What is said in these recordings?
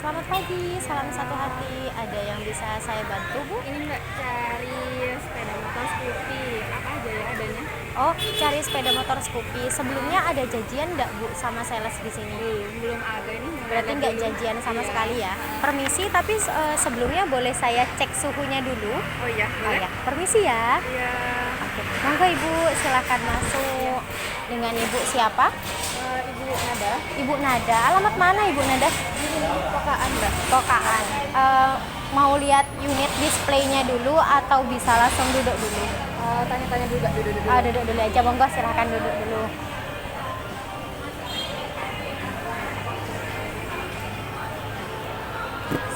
Selamat pagi, salam satu hati. Ada yang bisa saya bantu, Bu? Ini Mbak cari sepeda motor Scoopy. Apa aja ya adanya? Oh, cari sepeda motor Scoopy. Sebelumnya ada janjian nggak, Bu, sama sales di sini? Belum ada nih. Berarti nggak janjian sama sekali ya? Permisi, tapi sebelumnya boleh saya cek suhunya dulu? Oh iya, Oh boleh? ya, permisi ya. Iya. Oke, monggo Ibu, silakan masuk. Dengan Ibu siapa? Ibu Nada. Ibu Nada. Alamat mana Ibu Nada? Ini Kokaan Mbak. Kokaan. Mau lihat unit displaynya dulu atau bisa langsung duduk dulu? Tanya-tanya dulu Mbak, duduk. Duduk dulu aja, monggo silahkan duduk dulu.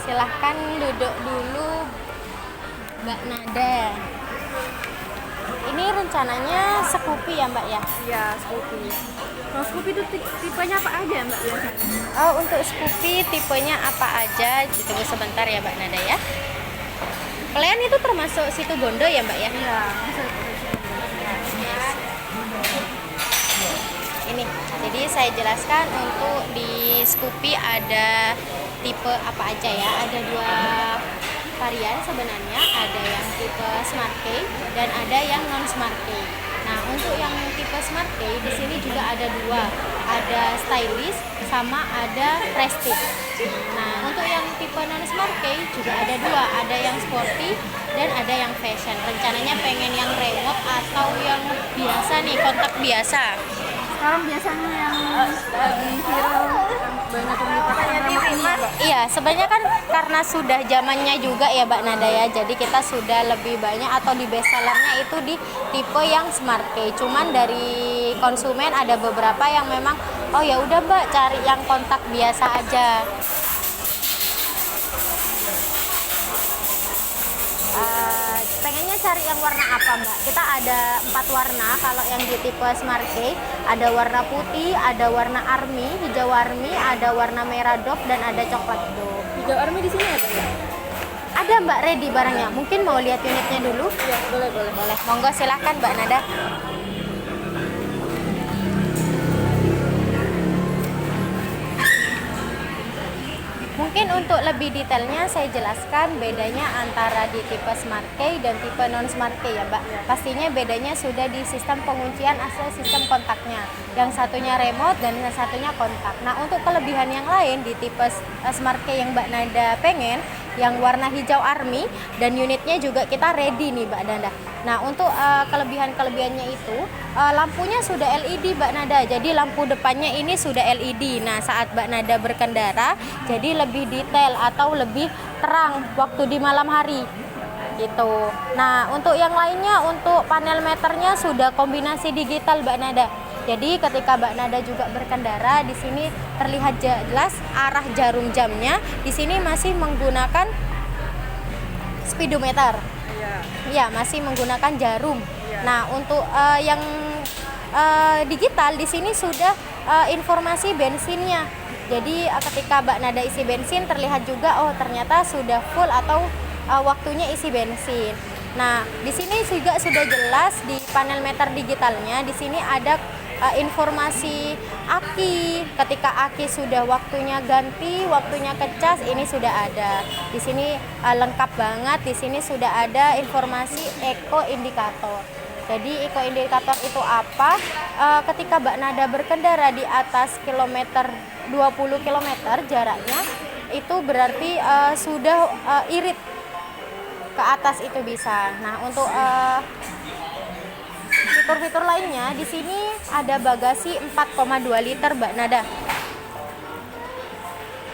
Silahkan duduk dulu, Mbak Nada. Ini rencananya Scoopy ya Mbak ya? Iya, Scoopy. Kalau Scoopy itu tipenya apa aja Mbak biasanya? Untuk Scoopy tipenya apa aja? Tunggu sebentar ya Mbak Nada ya. Kalian itu termasuk situ Bondo ya Mbak ya? Iya, Ini, jadi saya jelaskan untuk di Scoopy ada tipe apa aja ya. Ada dua varian sebenarnya, ada yang tipe Smart Key dan ada yang non Smart Key. Nah, untuk yang tipe Smart Key di sini juga ada dua, ada stylish sama ada prestige. Nah, untuk yang tipe non Smart Key juga ada dua, ada yang sporty dan ada yang fashion. Rencananya pengen yang remote atau yang biasa nih, kontak biasa. Sekarang biasanya yang lagi viral, yang banyak yang ramah ini Mbak. Iya, sebenarnya kan karena sudah zamannya juga ya Mbak Nada ya. Jadi kita sudah lebih banyak atau di best sellernya itu di tipe yang Smart Key. Cuman dari konsumen ada beberapa yang memang oh ya udah Mbak cari yang kontak biasa aja. Pengennya cari yang warna apa Mbak? Kita ada 4 warna. Kalau yang di tipe Smart Key ada warna putih, ada warna army, hijau army, ada warna merah dove dan ada coklat dove. Hijau army di sini ada ya? Ada Mbak ready barangnya. Mungkin mau lihat unitnya dulu? Iya, boleh. Boleh. Monggo silahkan Mbak Nada. Mungkin untuk lebih detailnya saya jelaskan bedanya antara di tipe Smart Key dan tipe non Smart Key ya Mbak. Pastinya bedanya sudah di sistem penguncian asal sistem kontaknya. Yang satunya remote dan yang satunya kontak. Nah, untuk kelebihan yang lain di tipe Smart Key yang Mbak Nada pengen, yang warna hijau army dan unitnya juga kita ready nih Mbak Nada. Nah, untuk kelebihan-kelebihannya itu lampunya sudah LED Mbak Nada. Jadi lampu depannya ini sudah LED. Nah, saat Mbak Nada berkendara jadi lebih detail atau lebih terang waktu di malam hari. Gitu. Nah, untuk yang lainnya untuk panel meternya sudah kombinasi digital Mbak Nada. Jadi ketika Mbak Nada juga berkendara di sini terlihat jelas arah jarum jamnya. Di sini masih menggunakan speedometer. Ya, masih menggunakan jarum. Nah, untuk yang digital di sini sudah informasi bensinnya. Jadi ketika Mbak Nada isi bensin terlihat juga oh ternyata sudah full atau waktunya isi bensin. Nah, di sini juga sudah jelas di panel meter digitalnya. Di sini ada informasi aki. Ketika aki sudah waktunya ganti, waktunya ngecas, ini sudah ada. Di sini lengkap banget. Di sini sudah ada informasi eco indikator. Jadi eco indikator itu apa? Ketika Mbak Nada berkendara di atas kilometer 20 km jaraknya, itu berarti sudah irit ke atas itu bisa. Nah, untuk fitur-fitur lainnya di sini ada bagasi 4,2 liter Mbak Nada.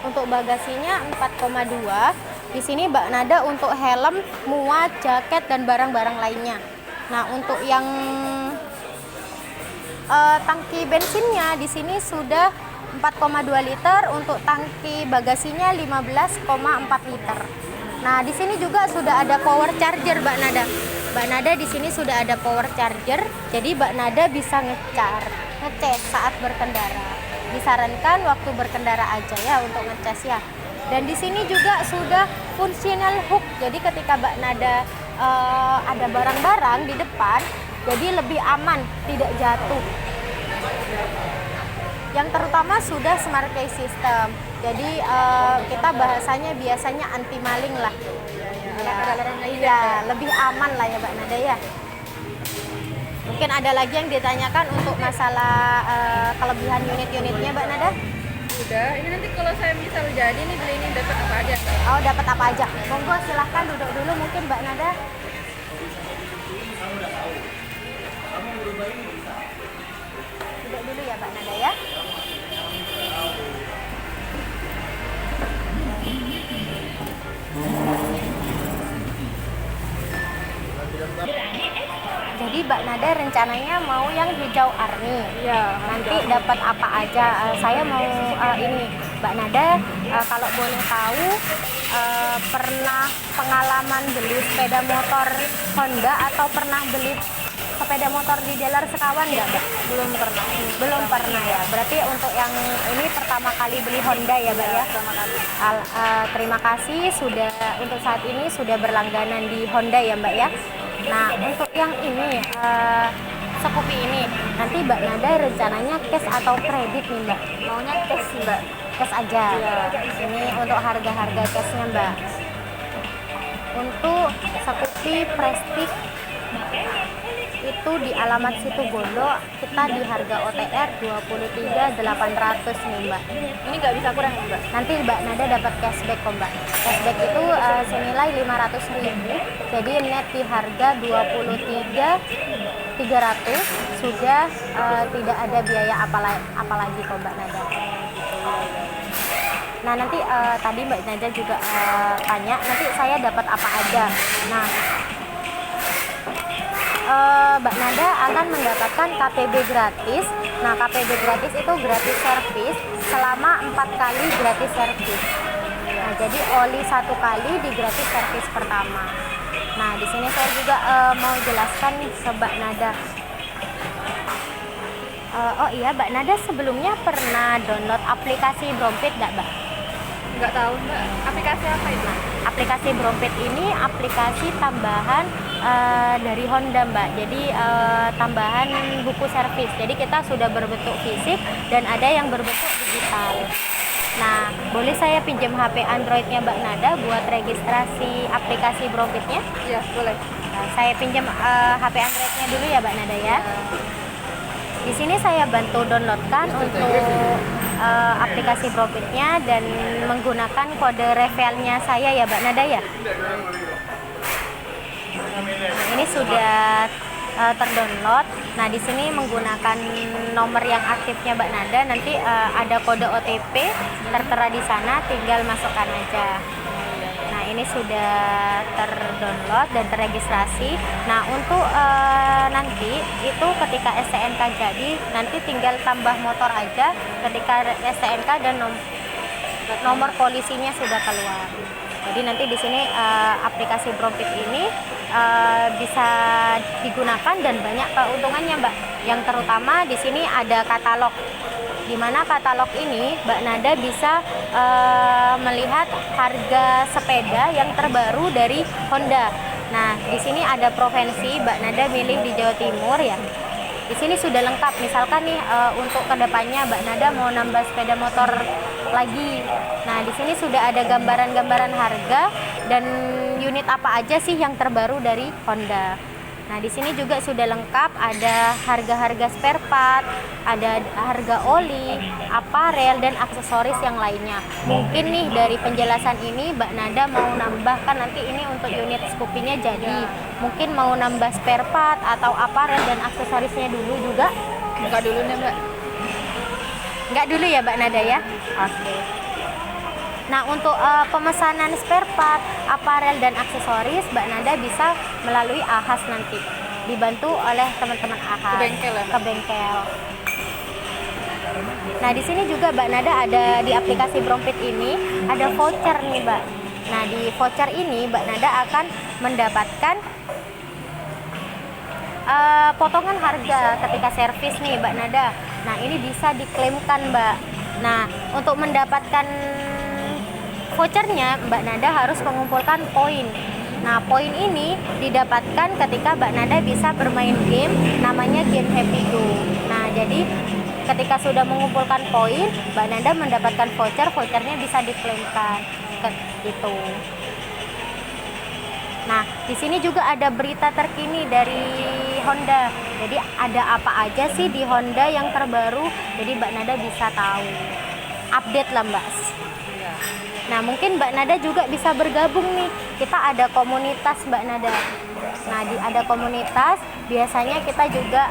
Untuk bagasinya 4,2. Di sini Mbak Nada untuk helm, muat, jaket dan barang-barang lainnya. Nah, untuk yang tangki bensinnya di sini sudah 4,2 liter, untuk tangki bagasinya 15,4 liter. Nah, di sini juga sudah ada power charger Mbak Nada. Mbak Nada di sini sudah ada power charger, jadi Mbak Nada bisa ngecas saat berkendara. Disarankan waktu berkendara aja ya untuk ngecas ya. Dan di sini juga sudah functional hook, jadi ketika Mbak Nada ada barang-barang di depan, jadi lebih aman, tidak jatuh. Yang terutama sudah Smart Key system. Jadi kita bahasanya biasanya anti maling lah. Ada larang lagi. Iya, lebih aman lah ya Mbak Nada ya. Mungkin ada lagi yang ditanyakan untuk masalah kelebihan unit-unitnya Mbak Nada? Udah, ini nanti kalau saya misal jadi nih beli ini dapat apa aja? Oh, dapat apa aja? Monggo silahkan duduk dulu mungkin Mbak Nada. Duduk dulu ya Mbak Nada ya. Jadi Mbak Nada rencananya mau yang hijau army. Iya. Nanti dapat apa aja? Saya mau ini Mbak Nada, kalau boleh tahu pernah pengalaman beli sepeda motor Honda atau pernah beli sepeda motor di dealer sekawan nggak Mbak? Belum pernah. Belum pernah ya. Berarti untuk yang ini pertama kali beli Honda ya Mbak ya? Pertama kali. Terima kasih sudah untuk saat ini sudah berlangganan di Honda ya Mbak ya. Nah untuk yang ini Scoopy ini nanti Mbak Nada rencananya cash atau kredit nih Mbak? Maunya cash sih Mbak. Cash aja. Iya. Ini untuk harga-harga cashnya Mbak. Untuk Scoopy Prestige itu di alamat Situbondo kita di harga OTR 23.800 nih Mbak. Ini nggak bisa kurang ya Mbak? Nanti Mbak Nada dapat cashback kok Mbak. Cashback itu senilai 500.000. Jadi net di harga 23.300 sudah tidak ada biaya apalagi kok Mbak Nada. Nah nanti tadi Mbak Nada juga tanya nanti saya dapat apa aja. Nah Mbak Nada akan mendapatkan KPB gratis. Nah, KPB gratis itu gratis servis selama 4 kali gratis servis. Nah, jadi oli 1 kali di gratis servis pertama. Nah, di sini saya juga mau jelaskan ke Mbak Nada. Oh iya, Mbak Nada sebelumnya pernah download aplikasi Brompit nggak, Mbak? Nggak tahu Mbak. Aplikasi apa itu? Aplikasi Brompit ini aplikasi tambahan dari Honda Mbak. Jadi tambahan buku servis. Jadi kita sudah berbentuk fisik dan ada yang berbentuk digital. Nah, boleh saya pinjam HP Androidnya Mbak Nada buat registrasi aplikasi Brompitnya? Iya, boleh. Nah, saya pinjam HP Androidnya dulu ya Mbak Nada ya. Di sini saya bantu downloadkan untuk aplikasi Brompitnya dan menggunakan kode referralnya saya ya Mbak Nada ya. Nah, ini sudah terdownload. Nah, di sini menggunakan nomor yang aktifnya Mbak Nada, nanti ada kode OTP tertera di sana, tinggal masukkan aja. Nah, ini sudah terdownload dan terregistrasi. Nah, untuk nanti itu ketika STNK jadi, nanti tinggal tambah motor aja ketika STNK dan nomor polisinya sudah keluar. Jadi nanti di sini aplikasi Brompit ini bisa digunakan dan banyak keuntungannya Mbak. Yang terutama di sini ada katalog. Di mana katalog ini Mbak Nada bisa melihat harga sepeda yang terbaru dari Honda. Nah, di sini ada provinsi Mbak Nada milih di Jawa Timur ya. Di sini sudah lengkap. Misalkan nih untuk kedepannya Mbak Nada mau nambah sepeda motor lagi. Nah, di sini sudah ada gambaran-gambaran harga dan unit apa aja sih yang terbaru dari Honda. Nah, di sini juga sudah lengkap, ada harga-harga spare part, ada harga oli, aparel dan aksesoris yang lainnya. Mungkin nih dari penjelasan ini Mbak Nada mau nambahkan nanti ini untuk unit Scoopy-nya jadi. Mungkin mau nambah spare part atau aparel dan aksesorisnya dulu juga. Buka dulu nih Mbak. Enggak dulu ya Mbak Nada ya? Oke. Nah, untuk pemesanan spare part, aparel dan aksesoris Mbak Nada bisa melalui Ahas nanti. Dibantu oleh teman-teman Ahas. Ke bengkel ya? Ke bengkel. Nah, di sini juga Mbak Nada ada di aplikasi Brompit ini ada voucher nih, Mbak. Nah, di voucher ini Mbak Nada akan mendapatkan potongan harga ketika servis nih Mbak Nada. Nah, ini bisa diklaimkan Mbak. Nah, untuk mendapatkan vouchernya Mbak Nada harus mengumpulkan poin. Nah, poin ini didapatkan ketika Mbak Nada bisa bermain game namanya Game Happy Go. Nah, jadi ketika sudah mengumpulkan poin, Mbak Nada mendapatkan voucher, vouchernya bisa diklaimkan gitu. Nah, di sini juga ada berita terkini dari Honda. Jadi ada apa aja sih di Honda yang terbaru? Jadi Mbak Nada bisa tahu. Update lah Mbak. Nah, mungkin Mbak Nada juga bisa bergabung nih. Kita ada komunitas Mbak Nada. Nah, ada komunitas. Biasanya kita juga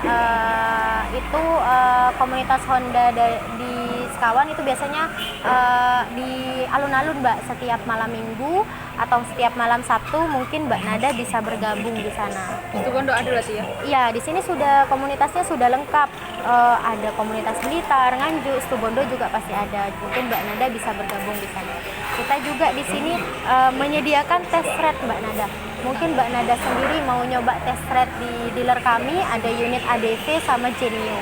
komunitas Honda di Sekawan itu biasanya di alun-alun Mbak, setiap malam Minggu atau setiap malam Sabtu mungkin Mbak Nada bisa bergabung di sana. Itu Bondo ada berarti ya? Iya, di sini komunitasnya sudah lengkap. Ada komunitas Blitar, Nganjuk, Situbondo juga pasti ada. Mungkin Mbak Nada bisa bergabung di sana. Kita juga di sini menyediakan test ride Mbak Nada. Mungkin Mbak Nada sendiri mau nyoba test ride di dealer kami, ada unit ADV sama Genio.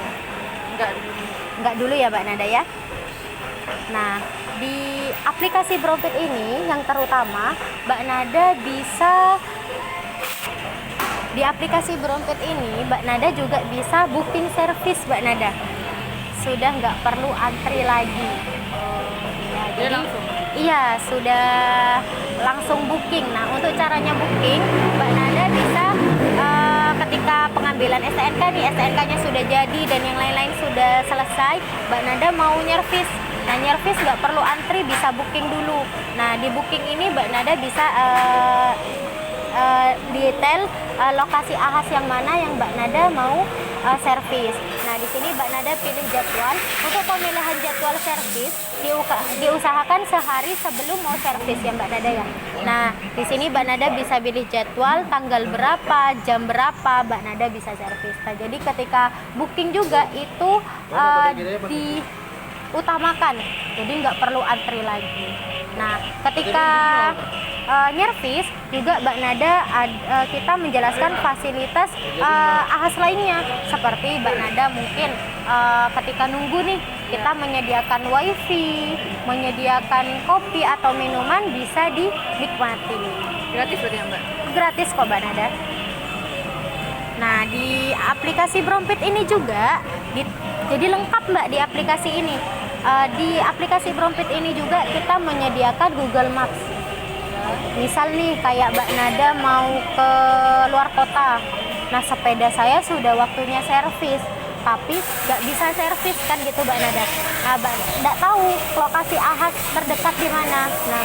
Enggak dulu ya Mbak Nada ya. Nah, di aplikasi Brompet ini yang terutama Mbak Nada bisa di aplikasi Brompet ini Mbak Nada juga bisa booking service Mbak Nada. Sudah nggak perlu antri lagi. Ya, jadi langsung. Iya, sudah langsung booking. Nah, untuk caranya booking Mbak Nada bisa ketika pengambilan STNK nih, STNK-nya sudah jadi dan yang lain-lain sudah selesai, Mbak Nada mau nyervis. Nah, nyervis nggak perlu antri, bisa booking dulu. Nah, di booking ini Mbak Nada bisa detail lokasi ahas yang mana yang Mbak Nada mau servis. Nah, di sini Mbak Nada pilih jadwal. Untuk pemilihan jadwal servis diusahakan sehari sebelum mau servis ya Mbak Nada ya. Nah, di sini Mbak Nada bisa pilih jadwal, tanggal berapa, jam berapa Mbak Nada bisa servis. Nah, jadi ketika booking juga itu diutamakan, jadi nggak perlu antri lagi. Nah, ketika nyervis juga Mbak Nada kita menjelaskan fasilitas ahas lainnya, seperti Mbak Nada mungkin ketika nunggu nih kita menyediakan wifi, menyediakan kopi atau minuman bisa dinikmati. Gratis berarti ya Mbak? Gratis kok Mbak Nada. Nah, di aplikasi Brompet ini juga jadi lengkap Mbak di aplikasi ini. Di aplikasi Brompet ini juga kita menyediakan Google Maps. Misal nih kayak Mbak Nada mau ke luar kota. Nah, sepeda saya sudah waktunya servis, tapi nggak bisa servis kan gitu Mbak Nada. Nah, nggak tahu lokasi ahas terdekat di mana. Nah,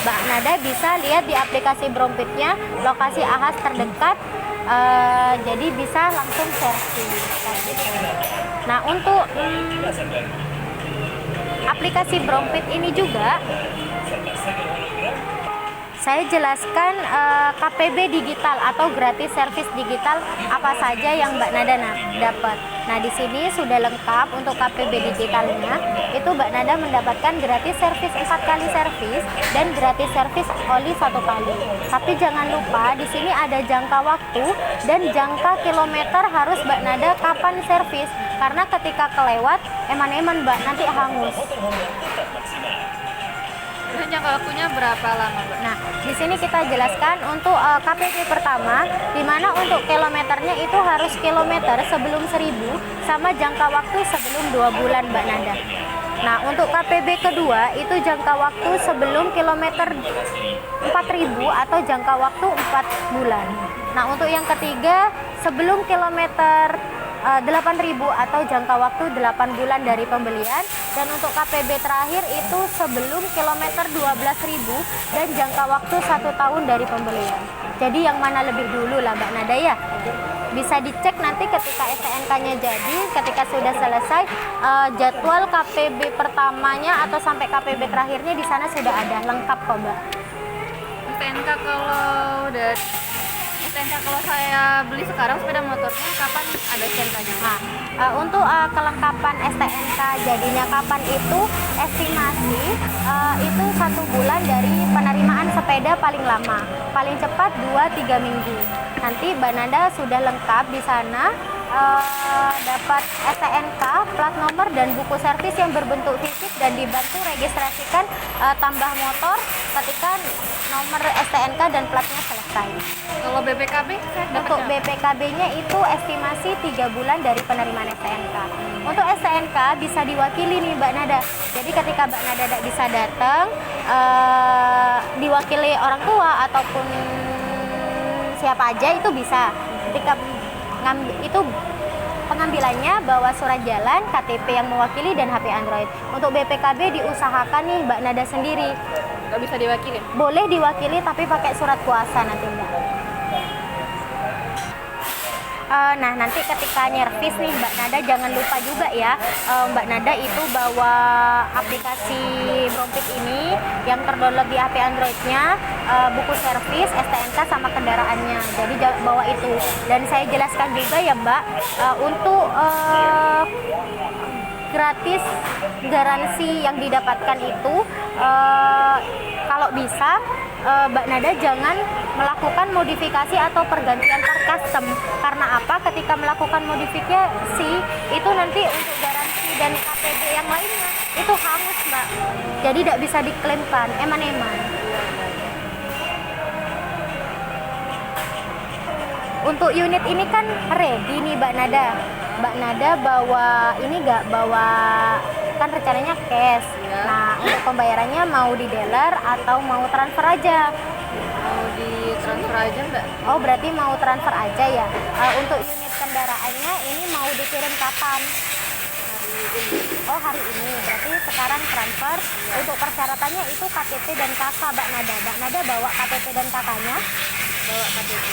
Mbak Nada bisa lihat di aplikasi Brompetnya lokasi ahas terdekat. Jadi bisa langsung servis gitu. Nah, untuk aplikasi Brompet ini juga saya jelaskan KPB digital atau gratis service digital apa saja yang Mbak Nada dapat. Nah, di sini sudah lengkap untuk KPB digitalnya. Itu Mbak Nada mendapatkan gratis service 4 kali servis dan gratis service oli 1 kali. Tapi jangan lupa di sini ada jangka waktu dan jangka kilometer harus Mbak Nada kapan servis. Karena ketika kelewat eman-eman Mbak nanti hangus. Terus jangka waktunya berapa lama Mbak? Nah, di sini kita jelaskan untuk KPB pertama, di mana untuk kilometernya itu harus kilometer sebelum 1000 sama jangka waktu sebelum 2 bulan Mbak Nada. Nah, untuk KPB kedua itu jangka waktu sebelum kilometer 4000 atau jangka waktu 4 bulan. Nah, untuk yang ketiga sebelum kilometer 8.000 atau jangka waktu 8 bulan dari pembelian. Dan untuk KPB terakhir itu sebelum kilometer 12.000 dan jangka waktu 1 tahun dari pembelian. Jadi yang mana lebih dulu lah Mbak Nada ya. Bisa dicek nanti ketika STNK-nya jadi, ketika sudah selesai jadwal KPB pertamanya atau sampai KPB terakhirnya di sana sudah ada lengkap kok Mbak. STNK kalau saya beli sekarang sepeda motornya kapan ada STNK-nya? Nah, untuk kelengkapan STNK jadinya kapan itu estimasi itu 1 bulan dari penerimaan sepeda paling lama, paling cepat 2-3 minggu. Nanti Mbak Nada sudah lengkap di sana dapat STNK, plat nomor dan buku servis yang berbentuk fisik dan dibantu registrasikan tambah motor ketika nomor STNK dan platnya selesai. Kalau BPKB Untuk BPKB-nya itu estimasi 3 bulan dari penerimaan STNK. Untuk STNK bisa diwakili nih Mbak Nada. Jadi ketika Mbak Nada tidak bisa datang, diwakili orang tua ataupun siapa aja itu bisa. Ketika itu pengambilannya bawa surat jalan, KTP yang mewakili dan HP Android. Untuk BPKB diusahakan nih Mbak Nada sendiri. nggak bisa diwakilin. Boleh diwakili tapi pakai surat kuasa nanti Mbak. Nah nanti ketika nyervis nih Mbak Nada jangan lupa juga ya, Mbak Nada itu bawa aplikasi Brompik ini yang terdownload di HP Androidnya, buku servis, STNK sama kendaraannya. Jadi bawa itu. Dan saya jelaskan juga ya Mbak, untuk gratis garansi yang didapatkan itu, kalau bisa Mbak Nada jangan melakukan modifikasi atau pergantian per custom. Karena apa? Ketika melakukan modifikasi itu nanti untuk garansi dan KPD yang lainnya itu hangus Mbak, jadi tidak bisa diklaimkan eman-eman. Untuk unit ini kan ready nih Mbak Nada. Mbak Nada bawa ini nggak, bawa kan rencananya cash. Nah untuk pembayarannya mau di dealer atau mau transfer aja? Mau di transfer aja Mbak. Oh berarti mau transfer aja ya. Untuk unit kendaraannya ini mau dikirim kapan? Hari ini. Oh hari ini, berarti sekarang transfer. Untuk persyaratannya itu KTP dan KK Mbak Nada. Mbak Nada bawa KTP dan KK-nya? Bawa KTP.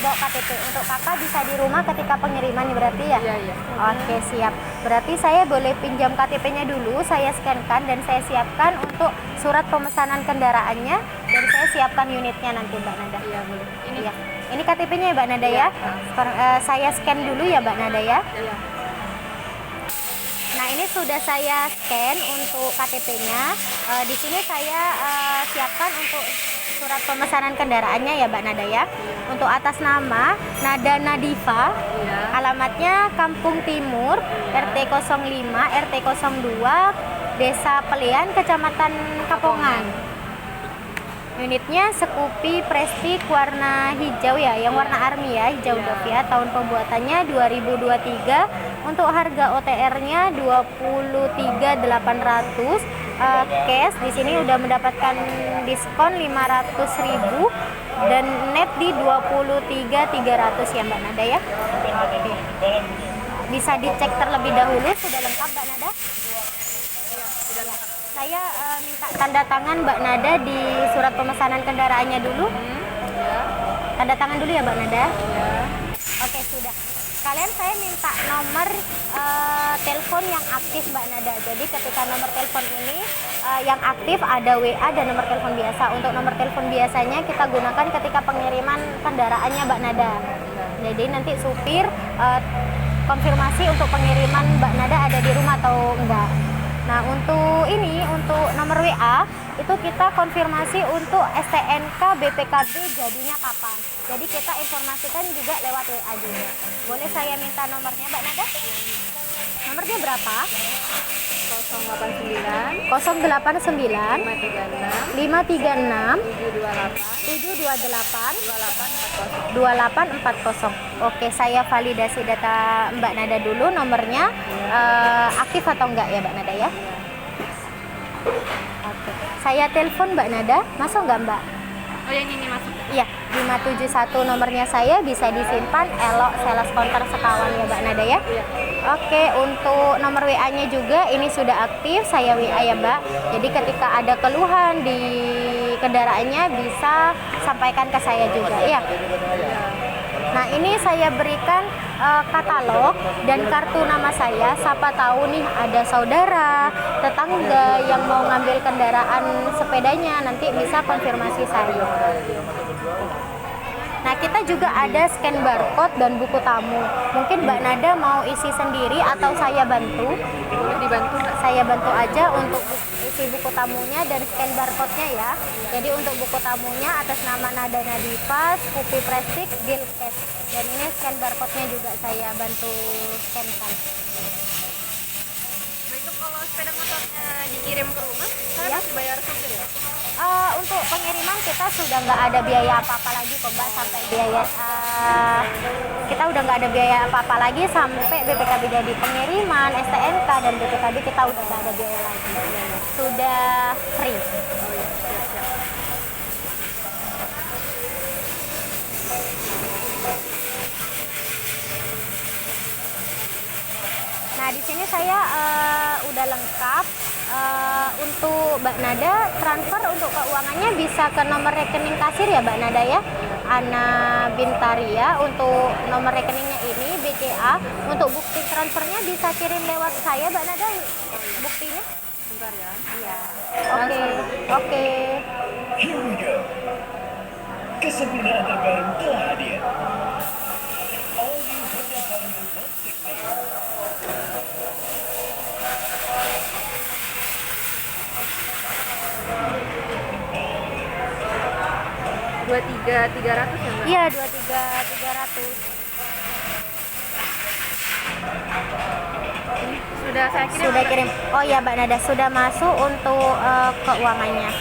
Bawa KTP. Untuk KK bisa di rumah ketika pengiriman nih berarti ya? Iya, iya. Oke siap. Berarti saya boleh pinjam KTP-nya dulu, saya scankan dan saya siapkan untuk surat pemesanan kendaraannya dan saya siapkan unitnya nanti Mbak Nada. Iya, boleh. Ini Iya. Ini KTP-nya ya Mbak Nada Iya. ya? Saya scan dulu ya Mbak Nada ya. Iya. Nah ini sudah saya scan untuk KTP-nya. Di sini saya siapkan untuk surat pemesanan kendaraannya ya Mbak Nada ya. Untuk atas nama Nada Nadifa, Iya. alamatnya Kampung Timur, RT 05, RT 02, Desa Pelian, Kecamatan Kapongan. Unitnya Scoopy Prestige warna hijau ya, yang warna army ya, hijau dove ya. Tahun pembuatannya 2023. Untuk harga OTR-nya 23.800. Cash di sini udah mendapatkan diskon 500.000 dan net di 23.300 ya Mbak Nada ya. Oke. Bisa dicek terlebih dahulu sudah lengkap Mbak Nada? Saya minta tanda tangan Mbak Nada di surat pemesanan kendaraannya dulu. Tanda tangan dulu ya Mbak Nada. Oke sudah. Kalian saya minta nomor telepon yang aktif Mbak Nada. Jadi ketika nomor telepon ini yang aktif ada WA dan nomor telepon biasa. Untuk nomor telepon biasanya kita gunakan ketika pengiriman kendaraannya Mbak Nada. Jadi nanti supir konfirmasi untuk pengiriman Mbak Nada ada di rumah atau enggak. Nah untuk ini, untuk nomor WA itu kita konfirmasi untuk STNK BPKB jadinya kapan. Jadi kita informasikan juga lewat WA juga. Boleh saya minta nomornya Mbak Nada? Nomornya berapa? 089 089 536 728 728 2840. Oke, saya validasi data Mbak Nada dulu, nomornya aktif atau enggak ya Mbak Nada ya? Oke, saya telepon Mbak Nada, masuk enggak Mbak? Oh yang ini masuk. Iya, 571 nomornya saya bisa disimpan, elok sales counter Sekawan ya Mbak Nada ya. Iya. Oke, untuk nomor WA-nya juga ini sudah aktif, saya WA ya Mbak. Jadi ketika ada keluhan di kendaraannya bisa sampaikan ke saya juga ya. Nah ini saya berikan katalog dan kartu nama saya. Siapa tahu nih ada saudara, tetangga yang mau ngambil kendaraan sepedanya, nanti bisa konfirmasi saya. Nah kita juga ada scan barcode dan buku tamu. Mungkin Mbak Nada mau isi sendiri atau saya bantu? Boleh dibantu Mbak. Saya bantu aja untuk isi buku tamunya dan scan barcode-nya ya. Jadi untuk buku tamunya atas nama Nada Nadipas, Pupi Prestik, Gilcast. Dan ini scan barcode-nya juga saya bantu scan-kan. Itu kalau sepeda motornya dikirim ke rumah, saya Ya. masih bayar supir ya? Untuk pengiriman kita sudah nggak ada biaya apa-apa lagi kok Mbak, sampai biaya kita udah nggak ada biaya apa-apa lagi sampai BPKB jadi pengiriman, STNK dan BPKB kita udah nggak ada biaya lagi, sudah free. Nah di sini saya udah lengkap. Untuk Mbak Nada transfer untuk keuangannya bisa ke nomor rekening kasir ya Mbak Nada ya, Ana Bintaria. Untuk nomor rekeningnya ini BCA. Untuk bukti transfernya bisa kirim lewat saya Mbak Nada buktinya. Bentar ya. Iya. Oke. Here we go. Kesempurnaan terbaru telah hadir. All new Honda Vario 160. 23.300 ya Mbak? Iya 23.300. Sudah saya kirim. Sudah kirim. Oh ya Mbak Nada sudah masuk untuk keuangannya.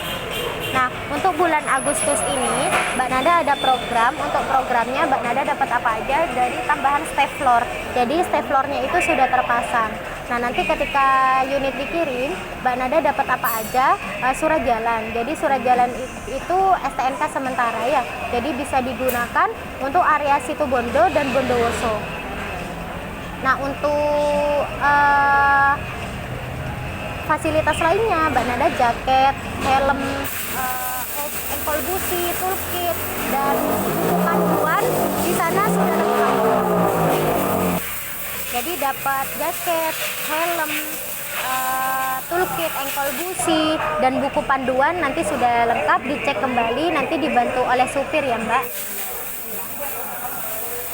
Nah untuk bulan Agustus ini Mbak Nada ada program. Untuk programnya Mbak Nada dapat apa aja dari tambahan step floor. Jadi step floornya itu sudah terpasang. Nah nanti ketika unit dikirim Mbak Nada dapat apa aja, surat jalan. Jadi surat jalan itu STNK sementara ya. Jadi bisa digunakan untuk area Situbondo dan Bondowoso. Nah untuk fasilitas lainnya Mbak Nada jaket, helm, ankle busi, toolkit dan panduan di sana sudah lengkap. Jadi dapat jaket, helm, toolkit, ankle busi dan buku panduan nanti sudah lengkap, dicek kembali nanti dibantu oleh supir ya Mbak.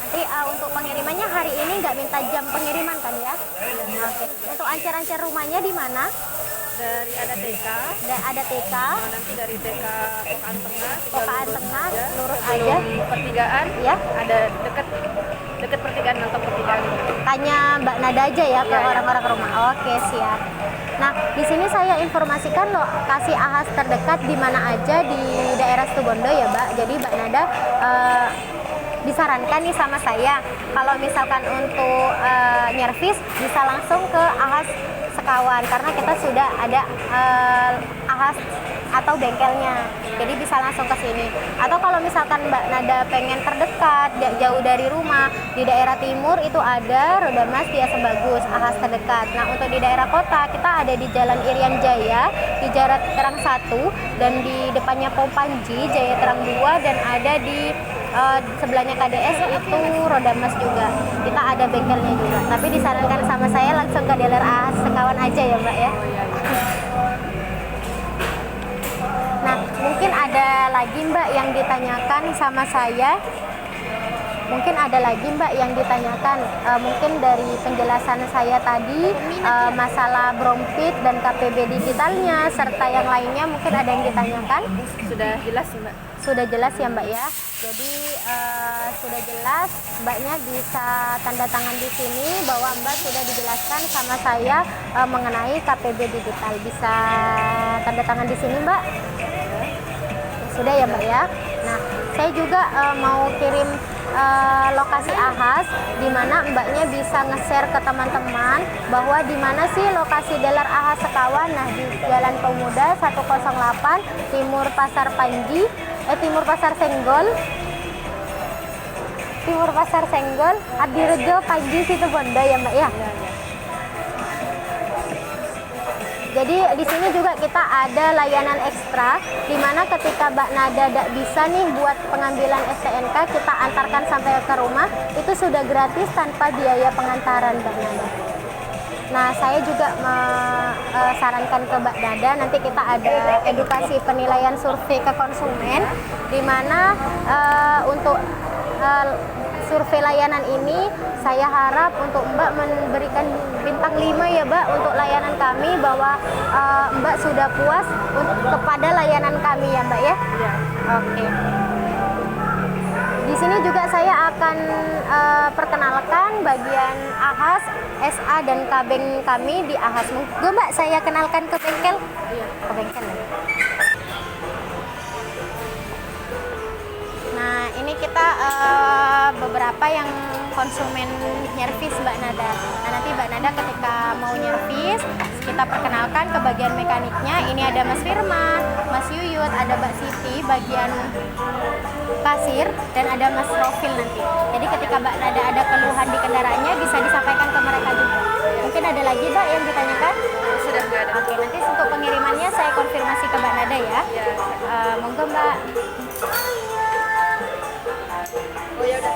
Nanti untuk pengirimannya hari ini nggak minta jam pengiriman kan ya? Oke. Untuk ancar-ancar rumahnya di mana? Dari ada TK, Ada TK, nanti dari TK Pokaan Tengah, Pokaan Tengah, lurus aja. sebelum pertigaan, Ya. ada deket pertigaan atau pertigaan. Tanya Mbak Nada aja ya ke Iya, iya. orang-orang rumah. Oke, siap. Nah, di sini saya informasikan lokasi AHAS terdekat di mana aja di daerah Situbondo ya, Mbak. Jadi Mbak Nada disarankan nih sama saya kalau misalkan untuk nyervis bisa langsung ke AHAS Sekawan karena kita sudah ada AHAS atau bengkelnya, jadi bisa langsung ke sini. Atau kalau misalkan Mbak Nada pengen terdekat jauh dari rumah di daerah timur itu ada Rodamas Dia Sebagus AHAS terdekat. Nah untuk di daerah kota kita ada di Jalan Irian Jaya di Jarak Terang 1 dan di depannya Pom Panji Jaya Terang 2 dan ada di sebelahnya KDS itu Rodamas juga. Kita ada bengkelnya juga. Tapi disarankan sama saya langsung ke dealer AHAS Sekawan aja ya Mbak ya. Nah mungkin ada lagi Mbak yang ditanyakan sama saya. Mungkin ada lagi Mbak yang ditanyakan. Mungkin dari penjelasan saya tadi masalah Brompit dan KPB digitalnya serta yang lainnya mungkin ada yang ditanyakan. Sudah jelas Mbak. Sudah jelas ya Mbak ya. Jadi sudah jelas, Mbaknya bisa tanda tangan di sini bahwa Mbak sudah dijelaskan sama saya mengenai KPB digital. Bisa tanda tangan di sini Mbak. Sudah ya Mbak ya. Nah saya juga mau kirim lokasi AHAS di mana Mbaknya bisa nge-share ke teman-teman bahwa di mana sih lokasi dealer AHAS Sekawan. Nah di Jalan Pemuda 108 Timur Pasar Panji, Timur Pasar Senggol, Adirejo, Panji, Situbondo ya Mbak ya. Jadi di sini juga kita ada layanan ekstra di mana ketika Mbak Nada tidak bisa nih buat pengambilan STNK kita antarkan sampai ke rumah itu sudah gratis tanpa biaya pengantaran Mbak Nada. Nah saya juga sarankan ke Mbak Nada nanti kita ada edukasi penilaian survei ke konsumen di mana untuk survei layanan ini, saya harap untuk Mbak memberikan bintang 5 ya Mbak untuk layanan kami, bahwa Mbak sudah puas kepada layanan kami ya Mbak ya. Iya. Oke. Di sini juga saya akan perkenalkan bagian AHAS, SA dan kabeng kami di AHAS. Monggo Mbak, saya kenalkan ke bengkel. Iya. Ke bengkel ya. Nah, ini kita beberapa yang konsumen nyervis Mbak Nada. Nah, nanti Mbak Nada ketika mau nyervis, kita perkenalkan ke bagian mekaniknya. Ini ada Mas Firman, Mas Yuyut, ada Mbak Siti bagian kasir, dan ada Mas Rofil nanti. Jadi ketika Mbak Nada ada keluhan di kendaraannya, bisa disampaikan ke mereka juga. Mungkin ada lagi Mbak yang ditanyakan? Sudah nggak ada. Oke, nanti untuk pengirimannya saya konfirmasi ke Mbak Nada ya. Iya. Monggo Mbak. Oh ya udah.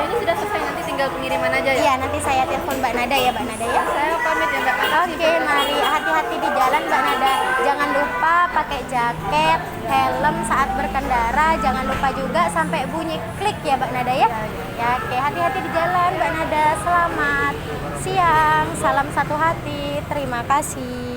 Ini sudah selesai, nanti tinggal pengiriman aja ya. Iya, nanti saya telepon Mbak Nada ya, Mbak Nada ya. Saya pamit ya Mbak. Oke, mari hati-hati di jalan Mbak Nada. Jangan lupa pakai jaket, helm saat berkendara. Jangan lupa juga sampai bunyi klik ya Mbak Nada ya. Ya, oke, hati-hati di jalan Mbak Nada. Selamat siang, salam satu hati. Terima kasih.